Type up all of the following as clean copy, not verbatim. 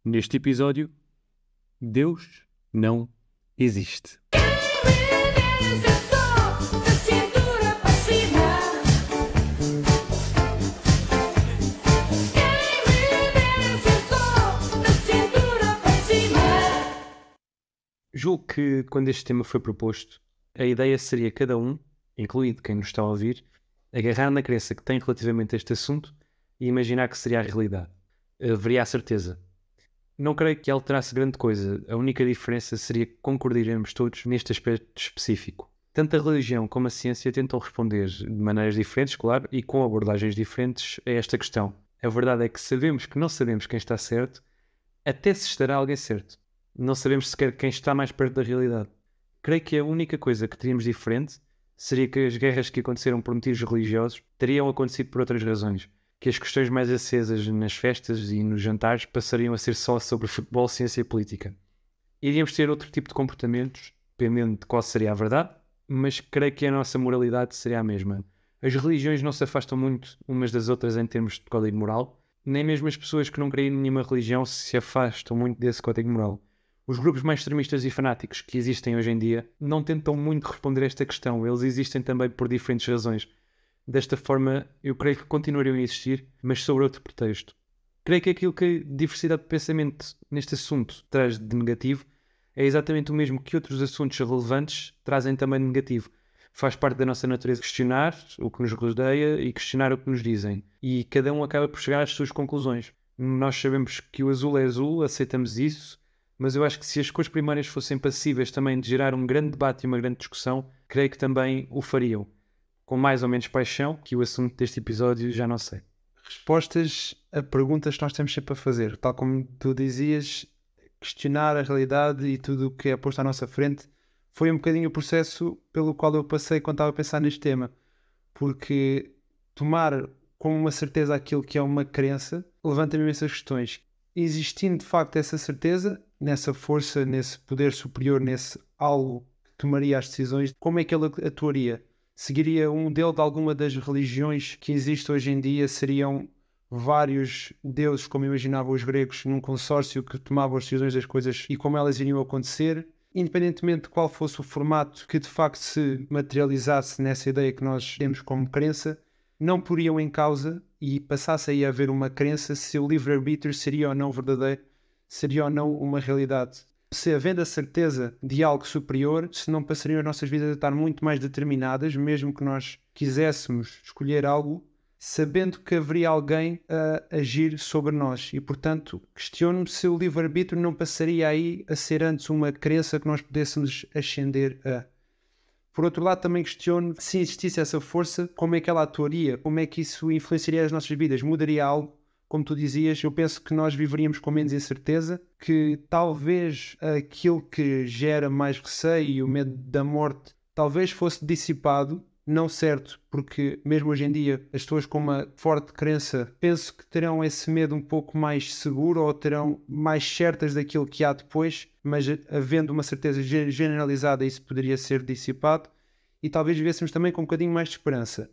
Neste episódio, Deus não existe. Julgo que quando este tema foi proposto, a ideia seria cada um, incluído quem nos está a ouvir, agarrar na crença que tem relativamente a este assunto e imaginar que seria a realidade. Haveria a certeza. Não creio que alterasse grande coisa. A única diferença seria que concordaríamos todos neste aspecto específico. Tanto a religião como a ciência tentam responder de maneiras diferentes, claro, e com abordagens diferentes a esta questão. A verdade é que sabemos que não sabemos quem está certo, até se estará alguém certo. Não sabemos sequer quem está mais perto da realidade. Creio que a única coisa que teríamos diferente seria que as guerras que aconteceram por motivos religiosos teriam acontecido por outras razões. Que as questões mais acesas nas festas e nos jantares passariam a ser só sobre futebol, ciência e política. Iríamos ter outro tipo de comportamentos, dependendo de qual seria a verdade, mas creio que a nossa moralidade seria a mesma. As religiões não se afastam muito umas das outras em termos de código moral, nem mesmo as pessoas que não creem em nenhuma religião se afastam muito desse código moral. Os grupos mais extremistas e fanáticos que existem hoje em dia não tentam muito responder a esta questão, eles existem também por diferentes razões. Desta forma, eu creio que continuariam a existir, mas sobre outro pretexto. Creio que aquilo que a diversidade de pensamento neste assunto traz de negativo é exatamente o mesmo que outros assuntos relevantes trazem também de negativo. Faz parte da nossa natureza questionar o que nos rodeia e questionar o que nos dizem. E cada um acaba por chegar às suas conclusões. Nós sabemos que o azul é azul, aceitamos isso, mas eu acho que se as cores primárias fossem passíveis também de gerar um grande debate e uma grande discussão, creio que também o fariam. Com mais ou menos paixão, que o assunto deste episódio já não sei. Respostas a perguntas que nós temos sempre a fazer. Tal como tu dizias, questionar a realidade e tudo o que é posto à nossa frente foi um bocadinho o processo pelo qual eu passei quando estava a pensar neste tema. Porque tomar como uma certeza aquilo que é uma crença levanta-me imensas questões. Existindo de facto essa certeza, nessa força, nesse poder superior, nesse algo que tomaria as decisões, como é que ele atuaria? Seguiria um modelo de alguma das religiões que existe hoje em dia? Seriam vários deuses, como imaginavam os gregos, num consórcio que tomavam as decisões das coisas e como elas iriam acontecer? Independentemente de qual fosse o formato que de facto se materializasse nessa ideia que nós temos como crença, não poriam em causa e passasse aí a haver uma crença se o livre-arbítrio seria ou não verdadeiro, seria ou não uma realidade. Se havendo a certeza de algo superior, se não passariam as nossas vidas a estar muito mais determinadas, mesmo que nós quiséssemos escolher algo, sabendo que haveria alguém a agir sobre nós. E, portanto, questiono-me se o livre-arbítrio não passaria aí a ser antes uma crença que nós pudéssemos ascender a. Por outro lado, também questiono se existisse essa força, como é que ela atuaria, como é que isso influenciaria as nossas vidas, mudaria algo? Como tu dizias, eu penso que nós viveríamos com menos incerteza, que talvez aquilo que gera mais receio e o medo da morte talvez fosse dissipado, não certo, porque mesmo hoje em dia as pessoas com uma forte crença penso que terão esse medo um pouco mais seguro ou terão mais certas daquilo que há depois, mas havendo uma certeza generalizada isso poderia ser dissipado e talvez vivêssemos também com um bocadinho mais de esperança.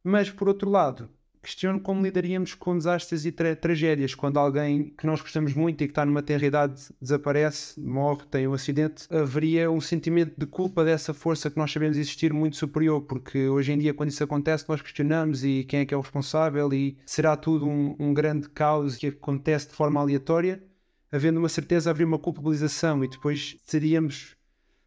Mas por outro lado, questiono como lidaríamos com desastres e tragédias, quando alguém que nós gostamos muito e que está numa tenra idade desaparece, morre, tem um acidente, haveria um sentimento de culpa dessa força que nós sabemos existir muito superior, porque hoje em dia quando isso acontece nós questionamos e quem é que é o responsável e será tudo um grande caos que acontece de forma aleatória, havendo uma certeza haveria uma culpabilização e depois seríamos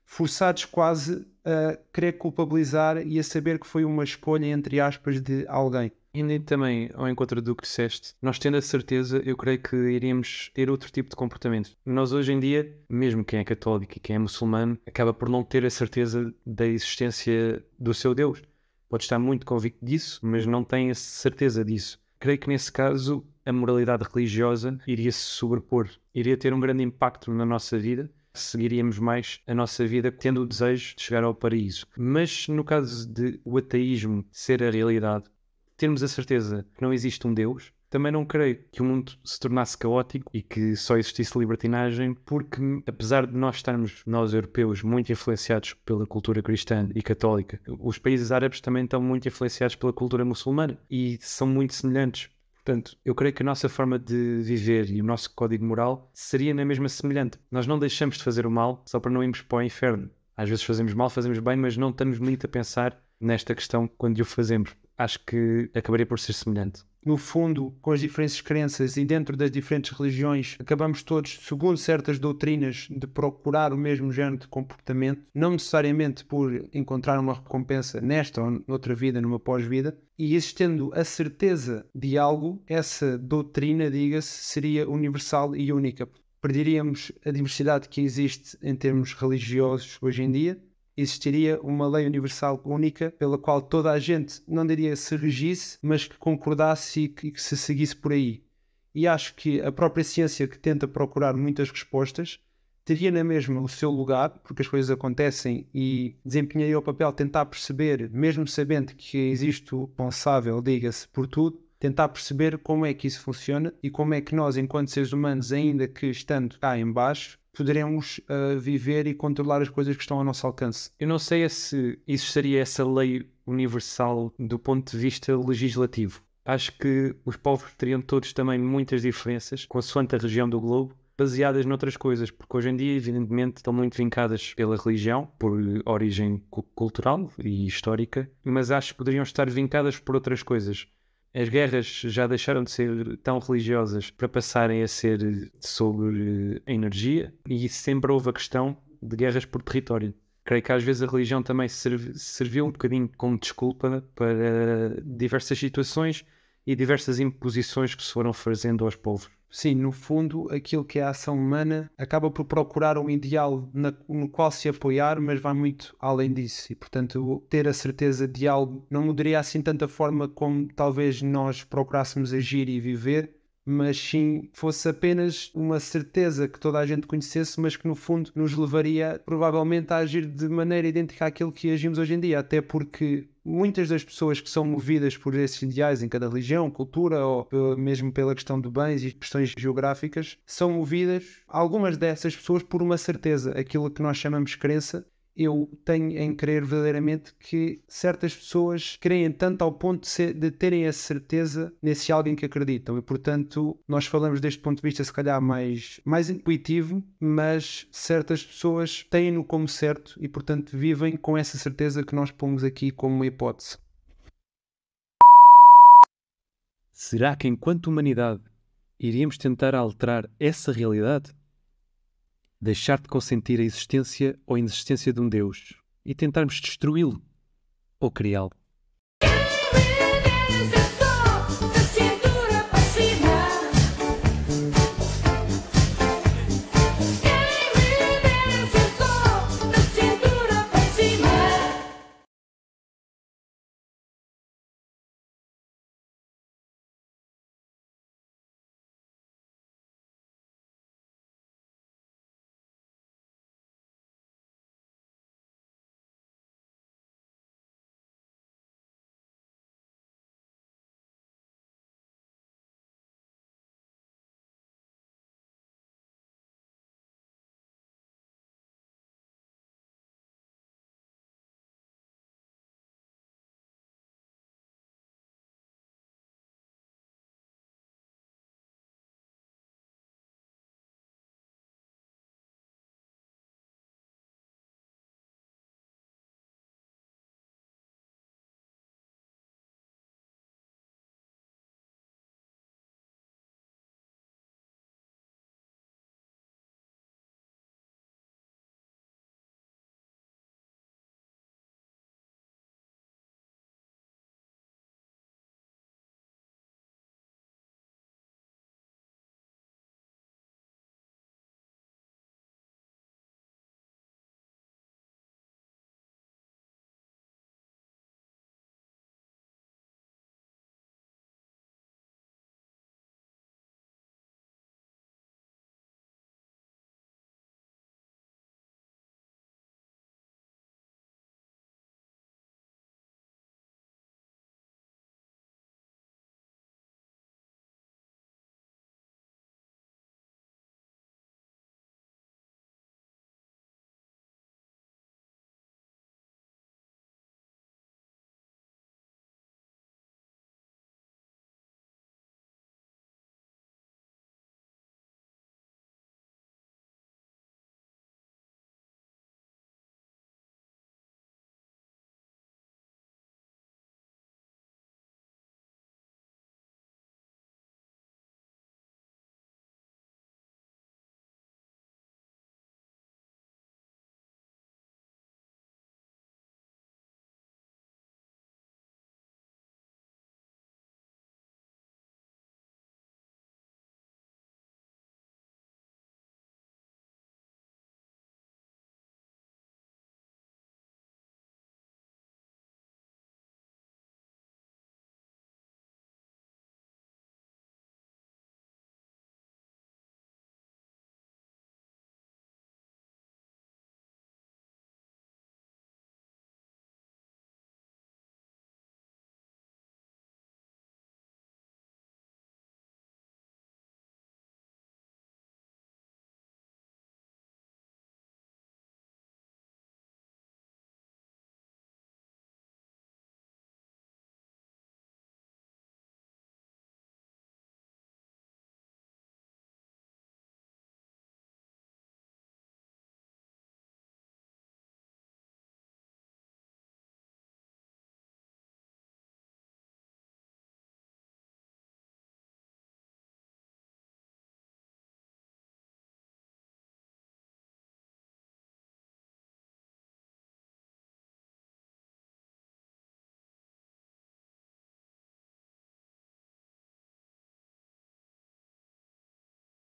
forçados quase a querer culpabilizar e a saber que foi uma escolha entre aspas de alguém. Indo também ao encontro do que disseste, nós tendo a certeza, eu creio que iríamos ter outro tipo de comportamento. Nós hoje em dia, mesmo quem é católico e quem é muçulmano, acaba por não ter a certeza da existência do seu Deus. Pode estar muito convicto disso, mas não tem a certeza disso. Creio que nesse caso a moralidade religiosa iria se sobrepor, iria ter um grande impacto na nossa vida. Seguiríamos mais a nossa vida tendo o desejo de chegar ao paraíso. Mas no caso de o ateísmo ser a realidade, termos a certeza que não existe um Deus, também não creio que o mundo se tornasse caótico e que só existisse libertinagem, porque apesar de nós estarmos, nós europeus, muito influenciados pela cultura cristã e católica, os países árabes também estão muito influenciados pela cultura muçulmana e são muito semelhantes. Portanto, eu creio que a nossa forma de viver e o nosso código moral seria na mesma semelhante. Nós não deixamos de fazer o mal só para não irmos para o inferno. Às vezes fazemos mal, fazemos bem, mas não estamos muito a pensar nesta questão quando o fazemos. Acho que acabaria por ser semelhante. No fundo, com as diferentes crenças e dentro das diferentes religiões, acabamos todos, segundo certas doutrinas, de procurar o mesmo género de comportamento, não necessariamente por encontrar uma recompensa nesta ou noutra vida, numa pós-vida, e existendo a certeza de algo, essa doutrina, diga-se, seria universal e única. Perderíamos a diversidade que existe em termos religiosos hoje em dia. Existiria uma lei universal única pela qual toda a gente, não diria se regisse, mas que concordasse e que se seguisse por aí. E acho que a própria ciência, que tenta procurar muitas respostas, teria na mesma o seu lugar, porque as coisas acontecem, e desempenharia o papel de tentar perceber, mesmo sabendo que existe o responsável, diga-se, por tudo, tentar perceber como é que isso funciona e como é que nós, enquanto seres humanos, ainda que estando cá em baixo, poderemos viver e controlar as coisas que estão ao nosso alcance. Eu não sei se isso seria essa lei universal do ponto de vista legislativo. Acho que os povos teriam todos também muitas diferenças, consoante a região do globo, baseadas noutras coisas, porque hoje em dia, evidentemente, estão muito vincadas pela religião, por origem cultural e histórica, mas acho que poderiam estar vincadas por outras coisas. As guerras já deixaram de ser tão religiosas para passarem a ser sobre energia, e sempre houve a questão de guerras por território. Creio que às vezes a religião também serviu um bocadinho como desculpa para diversas situações e diversas imposições que se foram fazendo aos povos. Sim, no fundo, aquilo que é a ação humana acaba por procurar um ideal no qual se apoiar, mas vai muito além disso. E, portanto, ter a certeza de algo não mudaria assim tanta forma como talvez nós procurássemos agir e viver, mas sim fosse apenas uma certeza que toda a gente conhecesse, mas que no fundo nos levaria provavelmente a agir de maneira idêntica àquilo que agimos hoje em dia, até porque muitas das pessoas que são movidas por esses ideais em cada religião, cultura ou mesmo pela questão de bens e questões geográficas, são movidas, algumas dessas pessoas, por uma certeza, aquilo que nós chamamos de crença. Eu tenho em crer verdadeiramente que certas pessoas creem tanto ao ponto de terem a certeza nesse algo em que acreditam, e portanto nós falamos deste ponto de vista se calhar mais intuitivo, mas certas pessoas têm-no como certo e portanto vivem com essa certeza que nós pomos aqui como uma hipótese. Será que enquanto humanidade iríamos tentar alterar essa realidade? Deixar de consentir a existência ou inexistência de um Deus e tentarmos destruí-lo ou criá-lo?